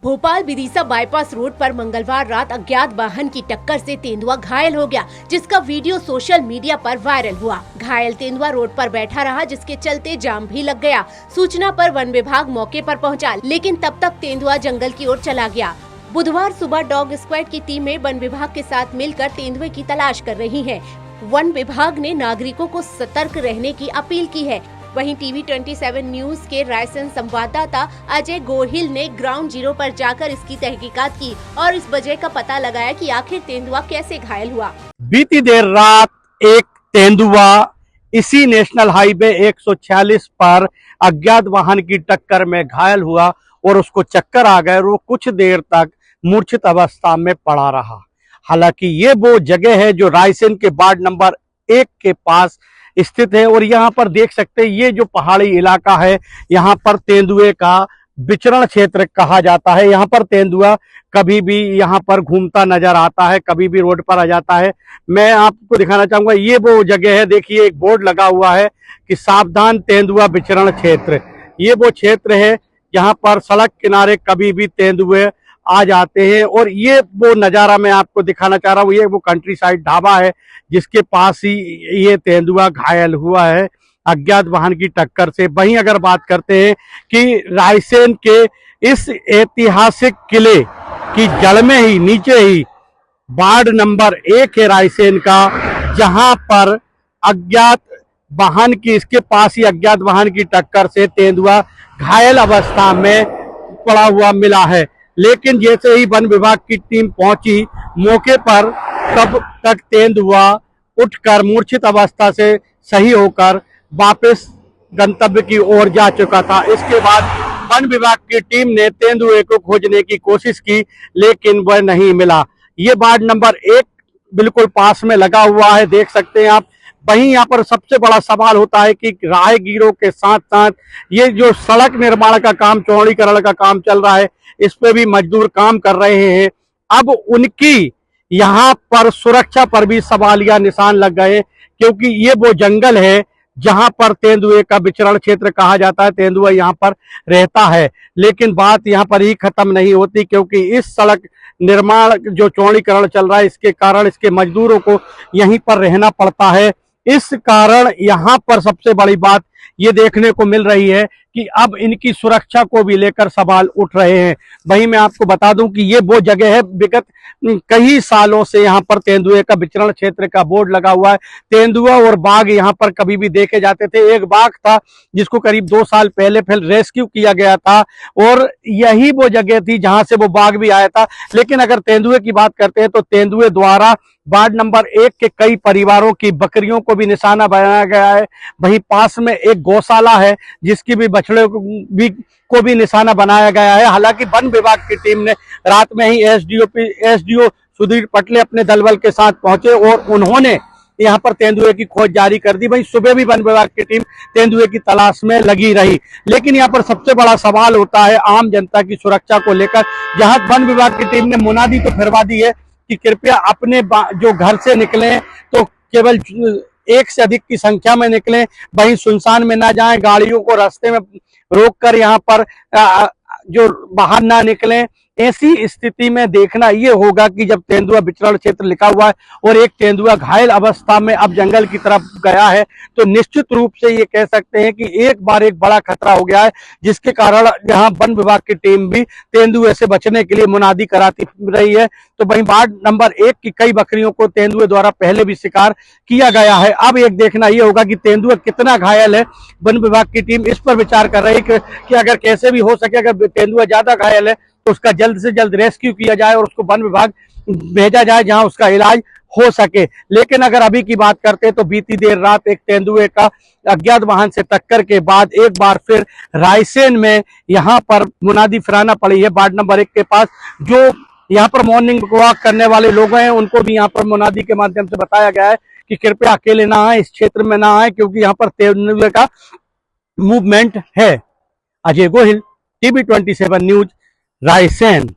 Bhopal Vidisha bypass road पर मंगलवार रात अज्ञात वाहन की टक्कर से तेंदुआ घायल हो गया, जिसका वीडियो सोशल मीडिया पर वायरल हुआ। घायल तेंदुआ रोड पर बैठा रहा, जिसके चलते जाम भी लग गया। सूचना पर वन विभाग मौके पर पहुंचा, लेकिन तब तक तेंदुआ जंगल की ओर चला गया। बुधवार सुबह डॉग स्क्वाड की टीमें वन विभाग के साथ मिलकर तेंदुए की तलाश कर रही है। वन विभाग ने नागरिकों को सतर्क रहने की अपील की है। वहीं टीवी 27 न्यूज के रायसेन संवाददाता अजय गोहिल ने ग्राउंड जीरो पर जाकर इसकी तहकीकात की और इस वजह का पता लगाया कि आखिर तेंदुआ कैसे घायल हुआ। बीती देर रात एक तेंदुआ इसी नेशनल हाईवे 146 पर अज्ञात वाहन की टक्कर में घायल हुआ और उसको चक्कर आ गए और वो कुछ देर तक मूर्छित अवस्था में पड़ा रहा। हालांकि ये वो जगह है जो रायसेन के वार्ड नंबर 1 के पास स्थित है और यहाँ पर देख सकते हैं ये जो पहाड़ी इलाका है, यहाँ पर तेंदुए का विचरण क्षेत्र कहा जाता है। यहाँ पर तेंदुआ कभी भी यहाँ पर घूमता नजर आता है, कभी भी रोड पर आ जाता है। मैं आपको दिखाना चाहूंगा, ये वो जगह है, देखिए एक बोर्ड लगा हुआ है कि सावधान तेंदुआ विचरण क्षेत्र। ये वो क्षेत्र है यहाँ पर सड़क किनारे कभी भी तेंदुए आ जाते हैं और ये वो नज़ारा मैं आपको दिखाना चाह रहा हूँ। ये वो कंट्री साइड ढाबा है जिसके पास ही ये तेंदुआ घायल हुआ है अज्ञात वाहन की टक्कर से। वहीं अगर बात करते हैं कि रायसेन के इस ऐतिहासिक किले की जड़ में ही नीचे ही वार्ड नंबर 1 है रायसेन का, जहां पर अज्ञात वाहन की इसके पास ही अज्ञात वाहन की टक्कर से तेंदुआ घायल अवस्था में पड़ा हुआ मिला है। लेकिन जैसे ही वन विभाग की टीम पहुंची मौके पर, तब तक तेंदुआ उठकर मूर्छित अवस्था से सही होकर वापस गंतव्य की ओर जा चुका था। इसके बाद वन विभाग की टीम ने तेंदुए को खोजने की कोशिश की, लेकिन वह नहीं मिला। ये वार्ड नंबर 1 बिल्कुल पास में लगा हुआ है, देख सकते हैं आप। वहीं यहाँ पर सबसे बड़ा सवाल होता है कि राहगीरों के साथ साथ ये जो सड़क निर्माण का काम, चौड़ीकरण का काम चल रहा है, इस पे भी मजदूर काम कर रहे हैं। अब उनकी यहाँ पर सुरक्षा पर भी सवालिया निशान लग गए, क्योंकि ये वो जंगल है जहां पर तेंदुए का विचरण क्षेत्र कहा जाता है। तेंदुआ यहाँ पर रहता है, लेकिन बात यहाँ पर ही खत्म नहीं होती, क्योंकि इस सड़क निर्माण जो चौड़ीकरण चल रहा है, इसके कारण इसके मजदूरों को यहीं पर रहना पड़ता है। इस कारण यहाँ पर सबसे बड़ी बात ये देखने को मिल रही है कि अब इनकी सुरक्षा को भी लेकर सवाल उठ रहे हैं। वहीं मैं आपको बता दूं कि ये वो जगह है, विगत कई सालों से यहाँ पर तेंदुए का विचरण क्षेत्र का बोर्ड लगा हुआ है। तेंदुआ और बाघ यहाँ पर कभी भी देखे जाते थे। एक बाघ था जिसको करीब 2 साल पहले फिर रेस्क्यू किया गया था और यही वो जगह थी जहां से वो बाघ भी आया था। लेकिन अगर तेंदुए की बात करते हैं तो तेंदुए द्वारा वार्ड नंबर 1 के कई परिवारों की बकरियों को भी निशाना बनाया गया है। वहीं पास में एक गौशाला है जिसकी भी बछड़े को भी निशाना बनाया गया है। हालांकि वन विभाग की टीम ने रात में ही एसडीओ सुधीर पटले अपने दलबल के साथ पहुंचे और उन्होंने यहाँ पर तेंदुए की खोज जारी कर दी। वहीं सुबह भी वन विभाग की टीम तेंदुए की तलाश में लगी रही। लेकिन यहाँ पर सबसे बड़ा सवाल होता है आम जनता की सुरक्षा को लेकर, जहां वन विभाग की टीम ने मुनादी तो फिरवा दी है कि कृपया अपने जो घर से निकलें तो केवल 1 से अधिक की संख्या में निकलें, वहीं सुनसान में ना जाएं, गाड़ियों को रास्ते में रोककर यहाँ पर जो बाहर ना निकलें। ऐसी स्थिति में देखना ये होगा कि जब तेंदुआ विचरण क्षेत्र लिखा हुआ है और एक तेंदुआ घायल अवस्था में अब जंगल की तरफ गया है, तो निश्चित रूप से ये कह सकते हैं कि एक बार एक बड़ा खतरा हो गया है, जिसके कारण यहाँ वन विभाग की टीम भी तेंदुए से बचने के लिए मुनादी कराती रही है। तो वहीं वार्ड नंबर 1 की कई बकरियों को तेंदुए द्वारा पहले भी शिकार किया गया है। अब एक देखना ये होगा कि तेंदुआ कितना घायल है। वन विभाग की टीम इस पर विचार कर रही है कि अगर कैसे भी हो सके, अगर तेंदुआ ज्यादा घायल है तो उसका जल्द से जल्द रेस्क्यू किया जाए और उसको वन विभाग भेजा जाए जहां उसका इलाज हो सके। लेकिन अगर अभी की बात करते हैं तो बीती देर रात एक तेंदुए का अज्ञात वाहन से टक्कर के बाद एक बार फिर रायसेन में यहाँ पर मुनादी फिराना पड़ी है। वार्ड नंबर 1 के पास जो यहाँ पर मॉर्निंग वॉक करने वाले लोग हैं, उनको भी यहाँ पर मुनादी के माध्यम से बताया गया है कि कृपया अकेले ना आए, इस क्षेत्र में ना आए, क्योंकि यहाँ पर तेंदुए का मूवमेंट है। Ajay Gohil, TV 27 news, Raisen.